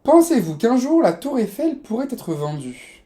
Pensez-vous qu'un jour la tour Eiffel pourrait être vendue?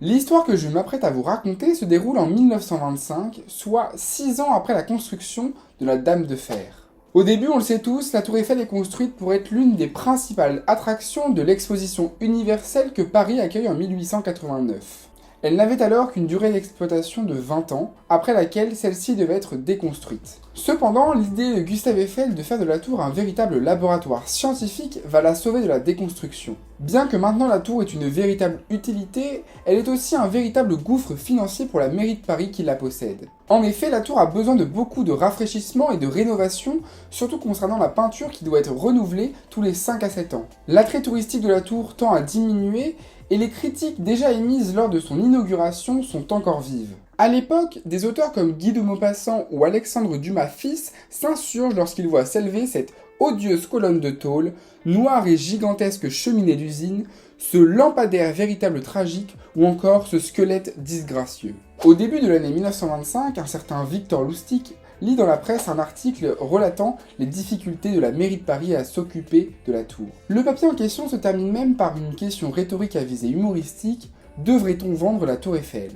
L'histoire que je m'apprête à vous raconter se déroule en 1925, soit 6 ans après la construction de la Dame de Fer. Au début, on le sait tous, la tour Eiffel est construite pour être l'une des principales attractions de l'exposition universelle que Paris accueille en 1889. Elle n'avait alors qu'une durée d'exploitation de 20 ans, après laquelle celle-ci devait être déconstruite. Cependant, l'idée de Gustave Eiffel de faire de la tour un véritable laboratoire scientifique va la sauver de la déconstruction. Bien que maintenant la tour ait une véritable utilité, elle est aussi un véritable gouffre financier pour la mairie de Paris qui la possède. En effet, la tour a besoin de beaucoup de rafraîchissement et de rénovation, surtout concernant la peinture qui doit être renouvelée tous les 5 à 7 ans. L'attrait touristique de la tour tend à diminuer et les critiques déjà émises lors de son inauguration sont encore vives. À l'époque, des auteurs comme Guy de Maupassant ou Alexandre Dumas fils s'insurgent lorsqu'ils voient s'élever cette odieuse colonne de tôle, noire et gigantesque cheminée d'usine, ce lampadaire véritable tragique ou encore ce squelette disgracieux. Au début de l'année 1925, un certain Victor Lustig lit dans la presse un article relatant les difficultés de la mairie de Paris à s'occuper de la tour. Le papier en question se termine même par une question rhétorique à visée humoristique: devrait-on vendre la tour Eiffel?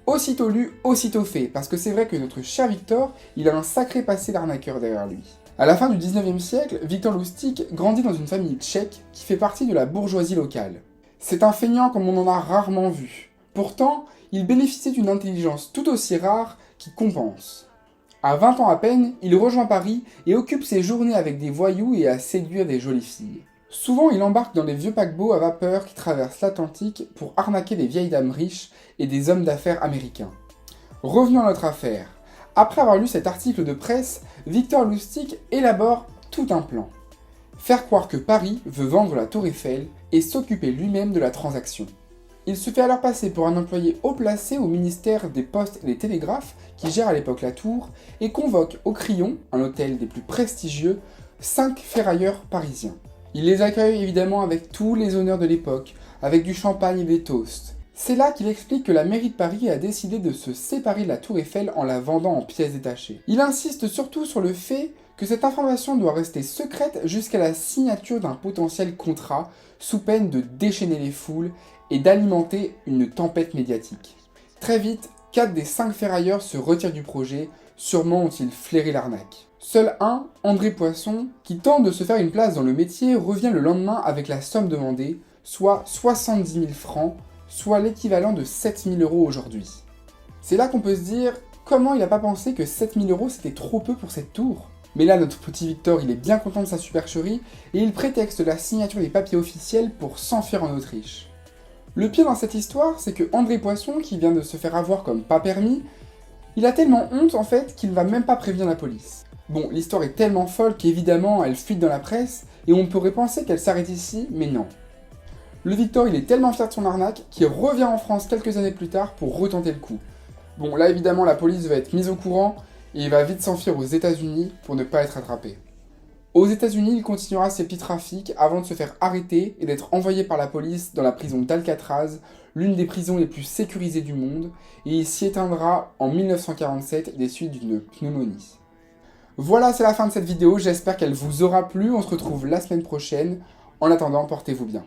Aussitôt lu, aussitôt fait, parce que c'est vrai que notre cher Victor, il a un sacré passé d'arnaqueur derrière lui. À la fin du 19e siècle, Victor Lustig grandit dans une famille tchèque qui fait partie de la bourgeoisie locale. C'est un feignant comme on en a rarement vu. Pourtant, il bénéficie d'une intelligence tout aussi rare qui compense. À 20 ans à peine, il rejoint Paris et occupe ses journées avec des voyous et à séduire des jolies filles. Souvent, il embarque dans les vieux paquebots à vapeur qui traversent l'Atlantique pour arnaquer des vieilles dames riches et des hommes d'affaires américains. Revenons à notre affaire. Après avoir lu cet article de presse, Victor Lustig élabore tout un plan. Faire croire que Paris veut vendre la tour Eiffel et s'occuper lui-même de la transaction. Il se fait alors passer pour un employé haut placé au ministère des Postes et des Télégraphes, qui gère à l'époque la tour, et convoque au Crillon, un hôtel des plus prestigieux, 5 ferrailleurs parisiens. Il les accueille évidemment avec tous les honneurs de l'époque, avec du champagne et des toasts. C'est là qu'il explique que la mairie de Paris a décidé de se séparer de la tour Eiffel en la vendant en pièces détachées. Il insiste surtout sur le fait que cette information doit rester secrète jusqu'à la signature d'un potentiel contrat, sous peine de déchaîner les foules et d'alimenter une tempête médiatique. Très vite, 4 des 5 ferrailleurs se retirent du projet, sûrement ont-ils flairé l'arnaque. Seul un, André Poisson, qui tente de se faire une place dans le métier, revient le lendemain avec la somme demandée, soit 70 000 francs, soit l'équivalent de 7 000 € aujourd'hui. C'est là qu'on peut se dire, comment il n'a pas pensé que 7 000 € c'était trop peu pour cette tour? Mais là, notre petit Victor, il est bien content de sa supercherie, et il prétexte la signature des papiers officiels pour s'enfuir en Autriche. Le pire dans cette histoire, c'est que André Poisson, qui vient de se faire avoir comme pas permis, il a tellement honte en fait qu'il ne va même pas prévenir la police. Bon, l'histoire est tellement folle qu'évidemment elle fuite dans la presse, et on pourrait penser qu'elle s'arrête ici, mais non. Le Victor, il est tellement fier de son arnaque qu'il revient en France quelques années plus tard pour retenter le coup. Bon, là évidemment la police va être mise au courant, et il va vite s'enfuir aux États-Unis pour ne pas être attrapé. Aux États-Unis, il continuera ses petits trafics avant de se faire arrêter et d'être envoyé par la police dans la prison d'Alcatraz, l'une des prisons les plus sécurisées du monde, et il s'y éteindra en 1947 des suites d'une pneumonie. Voilà, c'est la fin de cette vidéo, j'espère qu'elle vous aura plu, on se retrouve la semaine prochaine. En attendant, portez-vous bien.